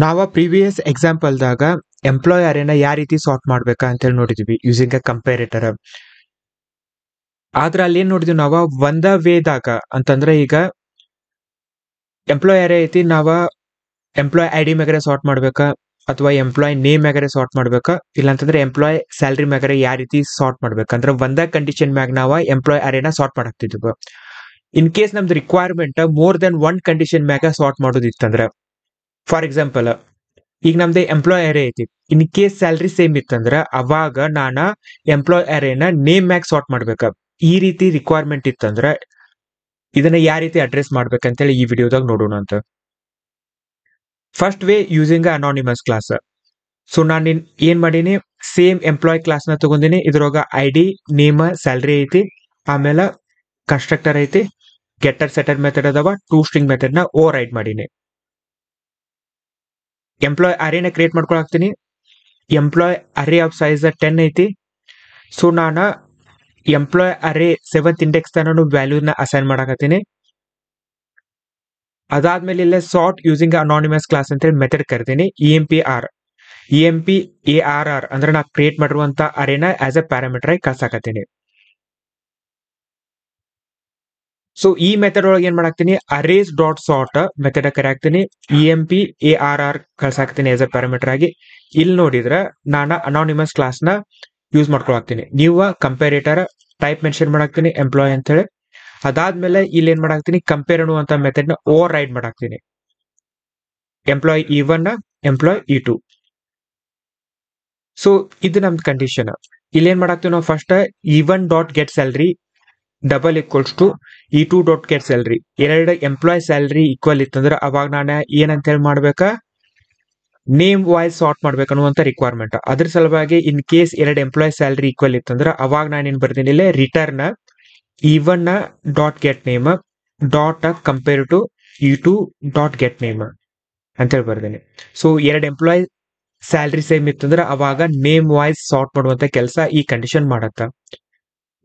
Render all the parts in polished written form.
ನಾವ previous ಎಕ್ಸಾಂಪಲ್ದಾಗ employee ಅರೇನ ಯಾವ ರೀತಿ ಸಾರ್ಟ್ ಮಾಡ್ಬೇಕಾ ಅಂತ ಹೇಳಿ ನೋಡಿದ್ವಿ ಯೂಸಿಂಗ್ ಅ ಕಂಪೇರೇಟರ್. ಆದ್ರ ಅಲ್ಲಿ ಏನ್ ನೋಡಿದ್ವಿ ನಾವ ಒಂದ ವೇದಾಗ ಅಂತಂದ್ರೆ ಈಗ ಎಂಪ್ಲಾಯ್ ಅರೇ ಐತಿ, ನಾವ ಎಂಪ್ಲಾಯ್ ಐ ಡಿ ಮ್ಯಾಗರೆ ಸಾರ್ಟ್ ಮಾಡ್ಬೇಕಾ ಅಥವಾ ಎಂಪ್ಲಾಯ್ ನೇಮ್ ಮ್ಯಾಗರೆ ಸಾರ್ಟ್ ಮಾಡ್ಬೇಕಾ, ಇಲ್ಲಾಂತಂದ್ರೆ ಎಂಪ್ಲಾಯ್ ಸ್ಯಾಲ್ರಿ ಮ್ಯಾಗರೆ ಯಾವ ರೀತಿ ಸಾರ್ಟ್ ಮಾಡ್ಬೇಕಂದ್ರೆ ಒಂದ ಕಂಡೀಷನ್ ಮ್ಯಾಗ ನಾವ ಎಂಪ್ಲಾಯ್ ಅರೇನ ಸಾರ್ಟ್ ಮಾಡಾಕ್ತಿದ್ವಿ. ಇನ್ ಕೇಸ್ ನಮ್ದು requirement more than one condition ಮ್ಯಾಗ ಸಾರ್ಟ್ ಮಾಡೋದಿತ್ತಂದ್ರ, ಫಾರ್ ಎಕ್ಸಾಂಪಲ್ ಈಗ ನಮ್ದು ಎಂಪ್ಲಾಯ್ ಅರೇ ಐತಿ, ಇನ್ ಕೇಸ್ ಸ್ಯಾಲ್ರಿ ಸೇಮ್ ಇತ್ತಂದ್ರ ಅವಾಗ ನಾನ ಎಂಪ್ಲಾಯ್ ಅರೇನ ನೇಮ್ ಮ್ಯಾಗ್ ಸಾರ್ಟ್ ಮಾಡ್ಬೇಕ. ಈ ರೀತಿ ರಿಕ್ವೈರ್ಮೆಂಟ್ ಇತ್ತಂದ್ರ ಇದನ್ನ ಯಾವ ರೀತಿ ಅಡ್ರೆಸ್ ಮಾಡ್ಬೇಕಂತೇಳಿ ಈ ವಿಡಿಯೋದಾಗ ನೋಡೋಣ ಅಂತ. First way using anonymous class. So ನಾನು ಏನ್ ಮಾಡೀನಿ, ಸೇಮ್ ಎಂಪ್ಲಾಯ್ ಕ್ಲಾಸ್ ನ ತಗೊಂಡಿನಿ. ಇದ್ರೊಳಗ ಐ ಡಿ ನೇಮ್ ಸ್ಯಾಲ್ರಿ ಐತಿ, ಆಮೇಲೆ ಕನ್ಸ್ಟ್ರಕ್ಟರ್ ಐತಿ, ಗೆಟರ್ ಸೆಟರ್ ಮೆಥಡ್ ಅದಾವ, ಟೂ ಸ್ಟ್ರಿಂಗ್ ಮೆಥಡ್ ನ ಓವರ್ ರೈಡ್ ಮಾಡೀನಿ. ಎಂಪ್ಲಾಯ್ ಅರೇನ ಕ್ರಿಯೇಟ್ ಮಾಡ್ಕೊಳಾಕ್ತೀನಿ. ಎಂಪ್ಲಾಯ್ ಅರೇ ಆಫ್ ಸೈಜ್ 10 ಐತಿ. ಸೊ ನಾನ ಎಂಪ್ಲಾಯ್ ಅರೇ 7th ಇಂಡೆಕ್ಸ್ ತನೂ ವ್ಯಾಲ್ಯೂನ ಅಸೈನ್ ಮಾಡಾಕತ್ತೀನಿ. ಅದಾದ್ಮೇಲೆ ಇಲ್ಲೇ ಸಾರ್ಟ್ ಯೂಸಿಂಗ್ ಅನಾನಿಮಸ್ ಕ್ಲಾಸ್ ಅಂತ ಹೇಳಿ ಮೆಥಡ್ ಕರಿತೀನಿ. EMP ARR ಅಂದ್ರೆ ನಾ ಕ್ರಿಯೇಟ್ ಮಾಡಿರುವಂತ ಅರೇನ ಆಸ್ ಎ ಪ್ಯಾರಾಮೀಟರ್ ಆಗಿ ಕಳ್ಸಾಕತ್ತೀನಿ. ಸೊ ಈ ಮೆಥಡ್ ಒಳಗೆ ಏನ್ ಮಾಡಾಕ್ತೀನಿ, ಅರೇಸ್ ಡಾಟ್ ಸಾರ್ಟ್ ಮೆಥಡ್ ಕರೆಯಾಕ್ತೀನಿ. EMP ARR ಕಳ್ಸಾಕ್ತೀನಿ ಆಸ್ ಎ ಪ್ಯಾರಾಮೀಟರ್ ಆಗಿ. ಇಲ್ಲಿ ನೋಡಿದ್ರ ನಾನು ಅನಾನಿಮಸ್ ಕ್ಲಾಸ್ ನ ಯೂಸ್ ಮಾಡ್ಕೊಳಾಕ್ತೀನಿ. ನೀವು ಕಂಪೇರೇಟರ್ ಟೈಪ್ ಮೆನ್ಷನ್ ಮಾಡಾಕ್ತೀನಿ ಎಂಪ್ಲಾಯ್ ಅಂತ ಹೇಳಿ. ಅದಾದ್ಮೇಲೆ ಇಲ್ಲಿ ಏನ್ ಮಾಡಾಕ್ತೀನಿ, ಕಂಪೇರ್ ಅನ್ನುವಂತ ಮೆಥಡ್ ನ ಓವರ್ ರೈಡ್ ಮಾಡಾಕ್ತೀನಿ. Employee E1 employee E2. So ಇದು ನಮ್ದು ಕಂಡೀಷನ್. ಇಲ್ಲಿ ಏನ್ ಮಾಡಾಕ್ತೀವಿ ನಾವು, first E1 dot get salary double equals to E2 dot get salary. ಎರಡು ಎಂಪ್ಲಾಯ್ ಸ್ಯಾಲ್ರಿ ಈಕ್ವಲ್ ಇತ್ತಂದ್ರೆ ಅವಾಗ ನಾನು ಏನಂತ ಹೇಳಿ ಮಾಡ್ಬೇಕಾ, ನೇಮ್ ವೈಸ್ ಸಾರ್ಟ್ ಮಾಡ್ಬೇಕನ್ನುವಂತ ರಿಕ್ವೈರ್ಮೆಂಟ್. ಅದ್ರ ಸಲುವಾಗಿ ಇನ್ ಕೇಸ್ ಎರಡು ಎಂಪ್ಲಾಯ್ ಸ್ಯಾಲ್ರಿ ಈಕ್ವಲ್ ಇತ್ತಂದ್ರೆ ಅವಾಗ ನಾನು ಏನ್ ಬರ್ತೀನಿ, ಇಲ್ಲೇ return E1 dot get name dot compare to E2 dot get name ಅಂತ ಹೇಳಿ ಬರ್ತೀನಿ. ಸೊ ಎರಡು ಎಂಪ್ಲಾಯ್ ಸ್ಯಾಲ್ರಿ ಸೇಮ್ ಇತ್ತಂದ್ರೆ ಅವಾಗ ನೇಮ್ ವೈಸ್ ಸಾರ್ಟ್ ಮಾಡುವಂತ ಕೆಲಸ ಈ ಕಂಡೀಷನ್ ಮಾಡತ್ತ.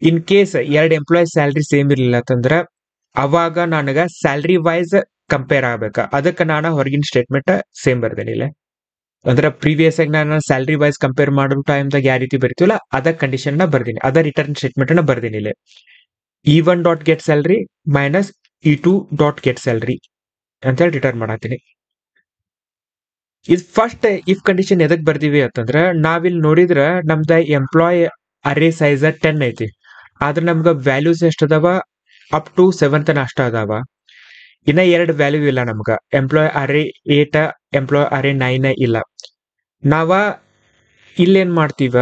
ಇನ್ ಕೇಸ್ ಎರಡು ಎಂಪ್ಲಾಯ್ ಸ್ಯಾಲ್ರಿ ಸೇಮ್ ಇರ್ಲಿಲ್ಲ ಅಂತಂದ್ರ ಅವಾಗ ನನಗ ಸ್ಯಾಲ್ರಿ ವೈಸ್ ಕಂಪೇರ್ ಆಗ್ಬೇಕ. ಅದಕ್ಕೆ ನಾನು ಹೊರಗಿನ ಸ್ಟೇಟ್ಮೆಂಟ್ ಸೇಮ್ ಬರ್ದೇನಿ ಇಲ್ಲ. ಅಂದ್ರೆ ಪ್ರೀವಿಯಸ್ ಆಗಿ ನಾನು ಸ್ಯಾಲ್ರಿ ವೈಸ್ ಕಂಪೇರ್ ಮಾಡೋ ಟೈಮ್ದಾಗ ಯಾವ ರೀತಿ ಬರ್ತೀವಲ್ಲ ಅದ ಕಂಡೀಷನ್ ನ ಬರ್ದೀನಿ, ಅದ ರಿಟರ್ನ್ ಸ್ಟೇಟ್ಮೆಂಟ್ ನ ಬರ್ದೀನಿ ಇಲ್ಲಿ. E1 dot get salary minus E2 dot get salary ಅಂತ ಹೇಳಿ ರಿಟರ್ನ್ ಮಾಡತ್ತೀನಿ. ಇದು ಫಸ್ಟ್ ಇಫ್ ಕಂಡೀಷನ್ ಎದಕ್ ಬರ್ದಿವಿ ಅಂತಂದ್ರ, ನಾವಿಲ್ಲಿ ನೋಡಿದ್ರ ನಮ್ದ ಎಂಪ್ಲಾಯ್ ಅರೇ ಸೈಜ್ 10 ಐತಿ. ಆದ್ರೆ ನಮ್ಗ ವ್ಯಾಲ್ಯೂಸ್ ಎಷ್ಟ ಅದಾವ, ಅಪ್ ಟು 7th ಅಷ್ಟ ಅದಾವ. ಇನ್ನ ಎರಡು ವ್ಯಾಲ್ಯೂ ಇಲ್ಲ ನಮ್ಗ. ಎಂಪ್ಲಾಯ್ ಅರೇ 8, ಎಂಪ್ಲಾಯ್ ಅರೇ 9 ಇಲ್ಲ. ನಾವ ಇಲ್ಲೇನ್ ಮಾಡ್ತೀವ,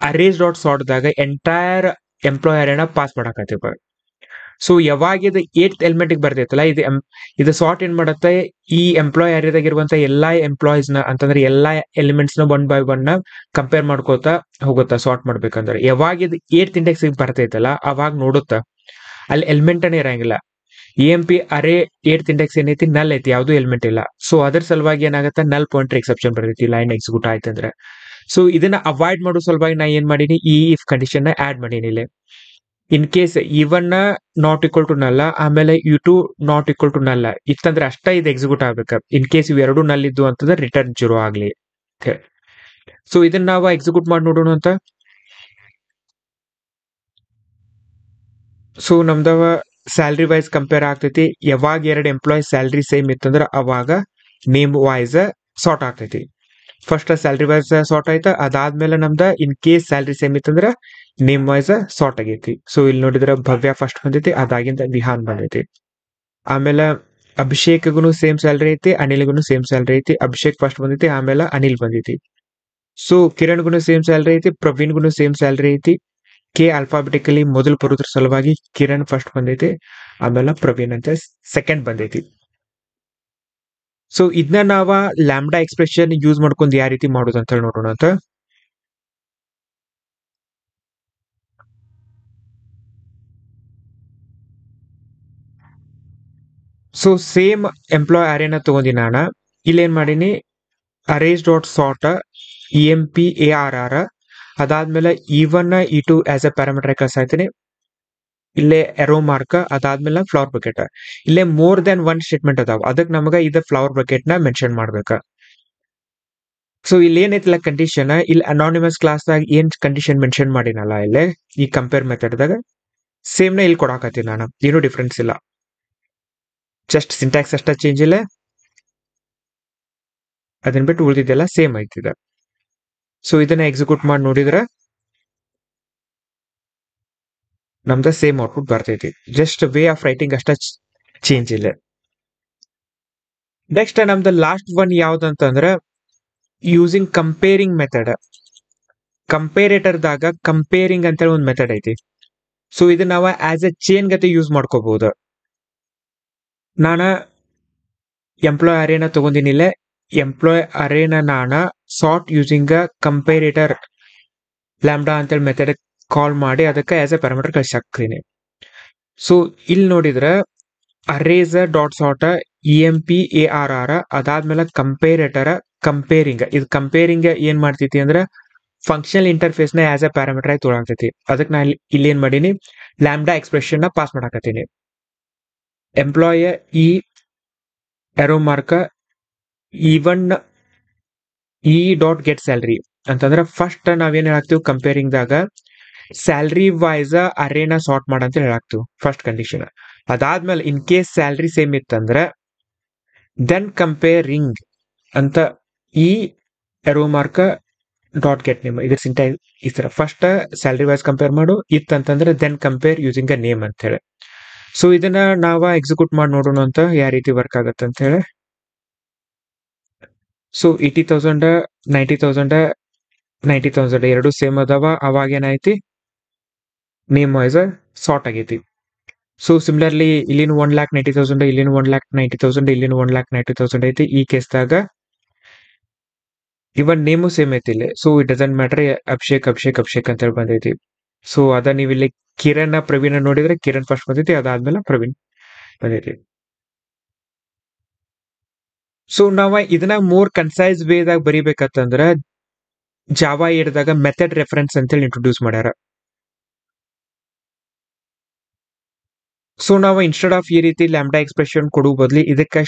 ಅರೇಸ್ ಡಾಟ್ ಸಾರ್ಟ್ ದಾಗ ಎಂಟೈರ್ ಎಂಪ್ಲಾಯ್ ಅರೇನ ಪಾಸ್ ಮಾಡಾಕತ್ತೀವ. ಸೊ ಯಾವಾಗ ಇದು 8th ಎಲಿಮೆಂಟ್ ಬರ್ತೈತಲ್ಲ, ಇದು ಸಾರ್ಟ್ ಏನ್ ಮಾಡತ್ತೆ, ಈ ಎಂಪ್ಲಾಯ್ ಅರೇದಾಗ ಇರುವಂತ ಎಲ್ಲಾ ಎಂಪ್ಲಾಯೀಸ್ ನ ಅಂತಂದ್ರೆ ಎಲ್ಲಾ ಎಲಿಮೆಂಟ್ಸ್ ನ 1 by 1 ಕಂಪೇರ್ ಮಾಡ್ಕೋತಾ ಹೋಗುತ್ತಾ ಸಾರ್ಟ್ ಮಾಡ್ಬೇಕಂದ್ರೆ. ಯಾವಾಗ ಇದು 8th ಇಂಡೆಕ್ಸ್ ಬರ್ತೈತಲ್ಲ ಅವಾಗ ನೋಡುತ್ತ ಅಲ್ಲಿ ಎಲಿಮೆಂಟ್ ಅನ್ನ ಇರಂಗಿಲ್ಲ. EMP ಅರೇ 8th ಇಂಡೆಕ್ಸ್ ಏನೈತಿ, ನಲ್ ಐತಿ, ಯಾವ್ದು ಎಲಿಮೆಂಟ್ ಇಲ್ಲ. ಸೊ ಅದ್ರ ಸಲುವಾಗಿ ಏನಾಗತ್ತ, ನಲ್ ಪಾಯಿಂಟರ್ ಎಕ್ಸೆಪ್ಷನ್ ಬರ್ತೈತಿ ಲೈನ್ ಎಕ್ಸಿಕ್ಯೂಟ್ ಆಯ್ತಂದ್ರೆ. ಸೊ ಇದನ್ನ ಅವಾಯ್ಡ್ ಮಾಡೋ ಸಲುವಾಗಿ ನಾ ಏನ್ ಮಾಡೀನಿ, ಈ ಇಫ್ ಕಂಡೀಷನ್ ನ ಆಡ್ ಮಾಡೀನಿ ಇಲ್ಲಿ. In case E1 not equal to ನಲ್ಲ, ಆಮೇಲೆ E2 ನಾಟ್ ಈಕ್ವಲ್ ಟು ನಲ್ಲ ಇತ್ತಂದ್ರೆ ಅಷ್ಟ ಇದು ಎಕ್ಸಿಕ್ಯೂಟ್ ಆಗ್ಬೇಕ. ಇನ್ ಕೇಸ್ ಇವೆರಡು ನಲ್ ಇದ್ದು ಅಂತಂದ್ರೆ ರಿಟರ್ನ್ 0 ಆಗ್ಲಿ. ಸೊ ಇದನ್ನ ನಾವು ಎಕ್ಸಿಕ್ಯೂಟ್ ಮಾಡಿ ನೋಡೋಣ ಅಂತ. ಸೊ ನಮ್ದವ ಸ್ಯಾಲ್ರಿ ವೈಸ್ ಕಂಪೇರ್ ಆಗ್ತೈತಿ. ಯಾವಾಗ ಎರಡು ಎಂಪ್ಲಾಯ್ ಸ್ಯಾಲ್ರಿ ಸೇಮ್ ಇತ್ತಂದ್ರ ಅವಾಗ ನೇಮ್ ವೈಸ್ ಸಾರ್ಟ್ ಆಗ್ತೈತಿ. ಫಸ್ಟ್ ಸ್ಯಾಲ್ರಿ ವೈಸ್ ಸಾರ್ಟ್ ಆಯ್ತಾ, ಅದಾದ್ಮೇಲೆ ನಮ್ದ ಇನ್ ಕೇಸ್ ಸ್ಯಾಲ್ರಿ ಸೇಮ್ ಇತ್ತಂದ್ರ ನೇಮ್ ವೈಸ್ ಸಾರ್ಟ್ ಆಗೈತಿ. ಸೊ ಇಲ್ಲಿ ನೋಡಿದ್ರ ಭವ್ಯ ಫಸ್ಟ್ ಬಂದೈತಿ, ಅದಾಗಿಂದ ವಿಹಾನ್ ಬಂದೈತಿ. ಆಮೇಲೆ ಅಭಿಷೇಕ್ಗೂ ಸೇಮ್ ಸ್ಯಾಲ್ರಿ ಐತಿ, ಅನಿಲ್ಗೂ ಸೇಮ್ ಸ್ಯಾಲ್ರಿ ಐತಿ. ಅಭಿಷೇಕ್ ಫಸ್ಟ್ ಬಂದೈತಿ, ಆಮೇಲೆ ಅನಿಲ್ ಬಂದೈತಿ. ಸೊ ಕಿರಣ್ಗೂ ಸೇಮ್ ಸ್ಯಾಲ್ರಿ ಐತಿ, ಪ್ರವೀಣ್ಗೂ ಸೇಮ್ ಸ್ಯಾಲ್ರಿ ಐತಿ. ಕೆ ಆಲ್ಫಾಬೆಟಿಕಲಿ ಮೊದಲು ಬರೋದ್ರ ಸಲುವಾಗಿ ಕಿರಣ್ ಫಸ್ಟ್ ಬಂದೈತಿ, ಆಮೇಲೆ ಪ್ರವೀಣ್ ಅಂತ ಸೆಕೆಂಡ್ ಬಂದೈತಿ. ಸೊ ಇದನ್ನ ನಾವ ಲ್ಯಾಂಬ್ಡಾ ಎಕ್ಸ್ಪ್ರೆಷನ್ ಯೂಸ್ ಮಾಡ್ಕೊಂಡು ಯಾವ ರೀತಿ ಮಾಡೋದು ಅಂತ ಹೇಳಿ ನೋಡೋಣ ಅಂತ. ಸೊ ಸೇಮ್ ಎಂಪ್ಲಾಯ್ ಅರೇನ ತಗೊಂಡಿ ನಾನ ಇಲ್ಲಿ ಏನ್ ಮಾಡೀನಿ, arrays dot sort EMP ARR, ಅದಾದ್ಮೇಲೆ E1 E2 as a parameter ಕಳ್ಸಾಯ್ತೀನಿ. ಇಲ್ಲೇ ಎರೋ ಮಾರ್ಕ್, ಅದಾದ್ಮೇಲೆ ಫ್ಲವರ್ ಬಕೆಟ್. ಇಲ್ಲೇ ಮೋರ್ ದೆನ್ 1 ಸ್ಟೇಟ್ಮೆಂಟ್ ಅದಾವ, ಅದಕ್ಕೆ ನಮಗ ಇದ ಫ್ಲವರ್ ಬಕೆಟ್ ನ ಮೆನ್ಷನ್ ಮಾಡ್ಬೇಕ. ಸೊ ಇಲ್ಲಿ ಏನೈತಿಲ್ಲ ಕಂಡೀಷನ್, ಇಲ್ಲಿ ಅನಾನಿಮಸ್ ಕ್ಲಾಸ್ದಾಗ ಏನ್ ಕಂಡೀಷನ್ ಮೆನ್ಷನ್ ಮಾಡಿನಲ್ಲ ಇಲ್ಲೇ ಈ ಕಂಪೇರ್ ಮೆಥಡ್ದಾಗ ಸೇಮ್ ನ ಇಲ್ಲಿ ಕೊಡಾಕತ್ತೀನಿ ನಾನು, ಏನು ಡಿಫ್ರೆನ್ಸ್ ಇಲ್ಲ, ಜಸ್ಟ್ ಸಿಂಟ್ಯಾಕ್ಸ್ ಅಷ್ಟ ಚೇಂಜ್ ಇಲ್ಲ, ಅದನ್ನ ಬಿಟ್ಟು ಉಳಿದಿದ್ದೆಲ್ಲ ಸೇಮ್ ಐತಿದೆ. ಸೊ ಇದನ್ನ ಎಕ್ಸಿಕ್ಯೂಟ್ ಮಾಡಿ ನೋಡಿದ್ರೆ ನಮ್ದ ಸೇಮ್ ಔಟ್ಪುಟ್ ಬರ್ತೈತಿ, ಜಸ್ಟ್ ವೇ ಆಫ್ ರೈಟಿಂಗ್ ಅಷ್ಟ ಚೇಂಜ್ ಇಲ್ಲ. ನೆಕ್ಸ್ಟ್ ನಮ್ದು ಲಾಸ್ಟ್ ಒನ್ ಯಾವ್ದಂತಂದ್ರ ಯೂಸಿಂಗ್ ಕಂಪೇರಿಂಗ್ ಮೆಥಡ್. ಕಂಪೇರೇಟರ್ದಾಗ ಕಂಪೇರಿಂಗ್ ಅಂತೇಳಿ ಒಂದು ಮೆಥಡ್ ಐತಿ. ಸೊ ಇದು ನಾವು ಆಸ್ ಎ ಚೇನ್ ಗತೆ ಯೂಸ್ ಮಾಡ್ಕೋಬಹುದು. ನಾನ ಎಂಪ್ಲಾಯ್ ಅರೇನ ತಗೊಂಡಿನಿಲ್ಲ, ಎಂಪ್ಲಾಯ್ ಅರೇನ ನಾನ ಸಾರ್ಟ್ ಯೂಸಿಂಗ್ ಕಂಪೇರೇಟರ್ ಲ್ಯಾಂಬ್ಡಾ ಅಂತೇಳಿ ಮೆಥಡ್ ಕಾಲ್ ಮಾಡಿ ಅದಕ್ಕೆ ಆಸ್ ಎ ಪ್ಯಾರಾಮೀಟರ್ ಕಳಿಸಿ ಹಾಕ್ತೀನಿ. ಸೊ ಇಲ್ಲಿ ನೋಡಿದ್ರೆ ಅರೇಸ್ ಡಾಟ್ ಸಾರ್ಟ್ EMPARR ಅದಾದ್ಮೇಲೆ ಕಂಪೇರೇಟರ್ ಕಂಪೇರಿಂಗ್. ಇದು ಕಂಪೇರಿಂಗ್ ಏನ್ ಮಾಡ್ತೈತಿ ಅಂದ್ರೆ ಫಂಕ್ಷನಲ್ ಇಂಟರ್ಫೇಸ್ ನ ಆಸ್ ಎ ಪ್ಯಾರಾಮೀಟರ್ ಆಗಿ ತೊಗೊಳತೈತಿ. ಅದಕ್ಕೆ ನಾನು ಇಲ್ಲಿ ಏನ್ ಮಾಡೀನಿ, ಲ್ಯಾಂಬ್ಡಾ ಎಕ್ಸ್ಪ್ರೆಷನ್ ನ ಪಾಸ್ ಮಾಡಾಕತ್ತೀನಿ. ಎಂಪ್ಲಾಯ್ ಈ arrow mark even E dot get salary ಅಂತಂದ್ರೆ ಫಸ್ಟ್ ನಾವೇನ್ ಹೇಳಾಕ್ತಿವಿ ಕಂಪೇರಿಂಗ್ ದಾಗ ಸ್ಯಾಲ್ರಿ ವೈಸ್ ಅರೇನ ಸಾರ್ಟ್ ಮಾಡಂತ ಹೇಳಾಕ್ತಿವಿ ಫಸ್ಟ್ ಕಂಡೀಷನ್. ಅದಾದ್ಮೇಲೆ ಇನ್ ಕೇಸ್ ಸ್ಯಾಲ್ರಿ ಸೇಮ್ ಇತ್ತಂದ್ರೆ ದೆನ್ ಕಂಪೇರಿಂಗ್ ಅಂತ ಈ arrow mark dot get name. ಇದ್ರ ಸಿಂಟ್ಯಾಕ್ಸ್ ಈ ತರ, ಫಸ್ಟ್ ಸ್ಯಾಲ್ರಿ ವೈಸ್ ಕಂಪೇರ್ ಮಾಡು, ಇತ್ತಂತಂದ್ರೆ then compare using a name ಅಂತ ಹೇಳಿ. ಸೊ ಇದನ್ನ ನಾವ ಎಕ್ಸಿಕ್ಯೂಟ್ ಮಾಡಿ ನೋಡೋಣ ಅಂತ ಯಾವ ರೀತಿ ವರ್ಕ್ ಆಗತ್ತೆ ಅಂತ ಹೇಳಿ. ಸೊ 80,000 90,000 90,000 ಎರಡು ಸೇಮ್ ಅದಾವ. ಅವಾಗ ಏನೈತಿ ನೇಮ್ ವೈಸ್ ಸಾರ್ಟ್ ಆಗೈತಿ. ಸೊ ಸಿಮಿಲರ್ಲಿ ಇಲ್ಲಿನ 1,90,000 ಇಲ್ಲಿನ 1,90,000 ಇಲ್ಲಿನ 1,90,000 ಐತಿ. ಈ ಕೇಸ್ದಾಗ ಇವನ್ ನೇಮು ಸೇಮ್ ಐತಿ ಇಲ್ಲಿ. So it doesn't matter, Abhishek Abhishek Abhishek ಅಂತ ಹೇಳಿ ಬಂದೈತಿ. ಸೊ ಅದ ನೀವು ಇಲ್ಲಿ ಕಿರಣ್ ಪ್ರವೀಣ್ ನೋಡಿದ್ರೆ ಕಿರಣ್ ಫಸ್ಟ್ ಬಂದೈತಿ, ಅದಾದ್ಮೇಲೆ ಪ್ರವೀಣ್ ಬಂದೈತಿ. ಸೊ ನಾವ ಇದನ್ನ ಮೋರ್ ಕನ್ಸೈಸ್ ವೇದಾಗ ಬರಿಬೇಕಂತಂದ್ರ ಜಾವಾ 8ದಾಗ ಮೆಥಡ್ ರೆಫರೆನ್ಸ್ ಅಂತೇಳಿ ಇಂಟ್ರೊಡ್ಯೂಸ್ ಮಾಡ್ಯಾರ. ಸೊ ನಾವು ಇನ್ಸ್ಟೆಡ್ ಆಫ್ ಈ ರೀತಿ ಲ್ಯಾಂಬ್ಡಾ ಎಕ್ಸ್ಪ್ರೆಷನ್ ಕೊಡುವ ಬದ್ಲಿ ಇದಕ್ಕೆ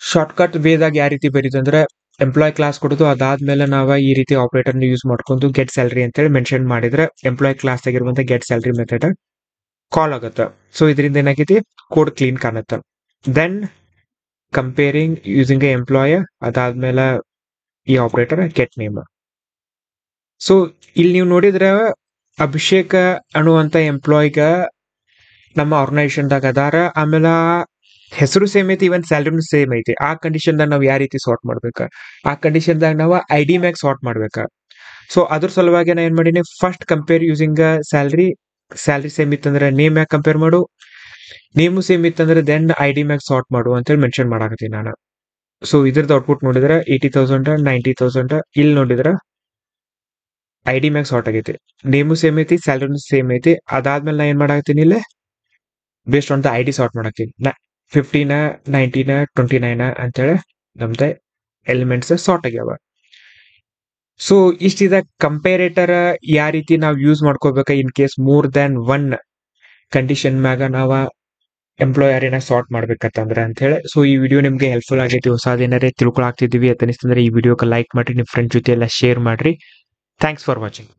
ಶಾರ್ಟ್ಕಟ್ ವೇದಾಗ ಯಾವ ರೀತಿ ಬರೀತಂದ್ರೆ ಎಂಪ್ಲಾಯ್ ಕ್ಲಾಸ್ ಕೊಡೋದು, ಅದಾದ್ಮೇಲೆ ನಾವ ಈ ರೀತಿ ಆಪರೇಟರ್ ಯೂಸ್ ಮಾಡ್ಕೊಂಡು ಗೆಟ್ ಸ್ಯಾಲ್ರಿ ಅಂತೇಳಿ ಮೆನ್ಷನ್ ಮಾಡಿದ್ರೆ ಎಂಪ್ಲಾಯ್ ಕ್ಲಾಸ್ ಆಗಿರುವಂತ ಗೆಟ್ ಸ್ಯಾಲ್ರಿ ಮೆಥಡ್ ಕಾಲ್ ಆಗತ್ತ. ಸೊ ಇದರಿಂದ ಏನಾಗೈತಿ ಕೋಡ್ ಕ್ಲೀನ್ ಕಾಣತ್ತ. Then comparing using a employee, ಅದಾದ್ಮೇಲೆ ಈ ಆಪರೇಟರ್ ಗೆಟ್ ನೇಮ್. ಸೊ ಇಲ್ಲಿ ನೀವು ನೋಡಿದ್ರೆ ಅಭಿಷೇಕ್ ಅನ್ನುವಂತ ಎಂಪ್ಲಾಯ್ಗ ನಮ್ಮ ಆರ್ಗನೈಸೇಷನ್ದಾಗ ಅದಾರ, ಆಮೇಲೆ ಹೆಸರು ಸೇಮ್ ಐತಿ, ಇವನ್ ಸ್ಯಾಲ್ರಿನೂ ಸೇಮ್ ಐತಿ. ಆ ಕಂಡೀಷನ್ದಾಗ ನಾವು ಯಾವ ರೀತಿ ಸಾರ್ಟ್ ಮಾಡ್ಬೇಕ, ಆ ಕಂಡೀಷನ್ದಾಗ ನಾವು ID ಮ್ಯಾಗ ಸಾರ್ಟ್ ಮಾಡ್ಬೇಕ. ಸೊ ಅದ್ರ ಸಲುವಾಗಿ ನಾ ಏನ್ ಮಾಡೀನಿ, first compare using salary, salary same ಇತ್ತಂದ್ರೆ ನೇಮ್ ಮ್ಯಾಗ ಕಂಪೇರ್ ಮಾಡು, ನೇಮು ಸೇಮ್ ಇತ್ತಂದ್ರೆ ದೆನ್ ID ಮ್ಯಾಗ ಸಾರ್ಟ್ ಮಾಡು ಅಂತೇಳಿ ಮೆನ್ಷನ್ ಮಾಡಾಕತ್ತೀನಿ ನಾನು. ಸೊ ಇದ್ರದ್ದು ಔಟ್ಪುಟ್ ನೋಡಿದ್ರೆ 80,000 90,000 ಇಲ್ಲಿ ನೋಡಿದ್ರೆ ID ಮ್ಯಾಗ ಸಾರ್ಟ್ ಆಗೈತಿ, ನೇಮು ಸೇಮ್ ಐತಿ, ಸ್ಯಾಲ್ರಿನೂ ಸೇಮ್ ಐತಿ. ಅದಾದ್ಮೇಲೆ ನಾ ಏನ್ ಮಾಡಾಕತ್ತೀನಿ ಇಲ್ಲಿ based on the ID sort ಮಾಡಾಕತ್ತೀನಿ. 15 19 29 ಅಂತೇಳಿ ನಮ್ದ ಎಲಿಮೆಂಟ್ಸ್ ಸಾರ್ಟ್ ಆಗ್ಯಾವ. ಸೊ ಇಷ್ಟಿದ ಕಂಪೇರೇಟರ್ ಯಾವ ರೀತಿ ನಾವು ಯೂಸ್ ಮಾಡ್ಕೋಬೇಕ in case more than one condition ಮ್ಯಾಗ ನಾವ ಎಂಪ್ಲಾಯ್ ಅರೇನ ಸಾರ್ಟ್ ಮಾಡ್ಬೇಕಂತಂದ್ರೆ ಅಂತ ಹೇಳಿ. ಸೊ ಈ ವಿಡಿಯೋ ನಿಮ್ಗೆ ಹೆಲ್ಪ್ಫುಲ್ ಆಗೈತಿ, ಹೊಸದೇನಾರೇ ತಿಳ್ಕೊಳಾಗ್ತಿದೀವಿ ಅಂತ ಅನಿಸ್ತಂದ್ರೆ ಈ ವಿಡಿಯೋಕ್ಕೆ ಲೈಕ್ ಮಾಡ್ರಿ, ನಿಮ್ ಫ್ರೆಂಡ್ ಜೊತೆ ಎಲ್ಲ ಶೇರ್ ಮಾಡ್ರಿ. Thanks for watching.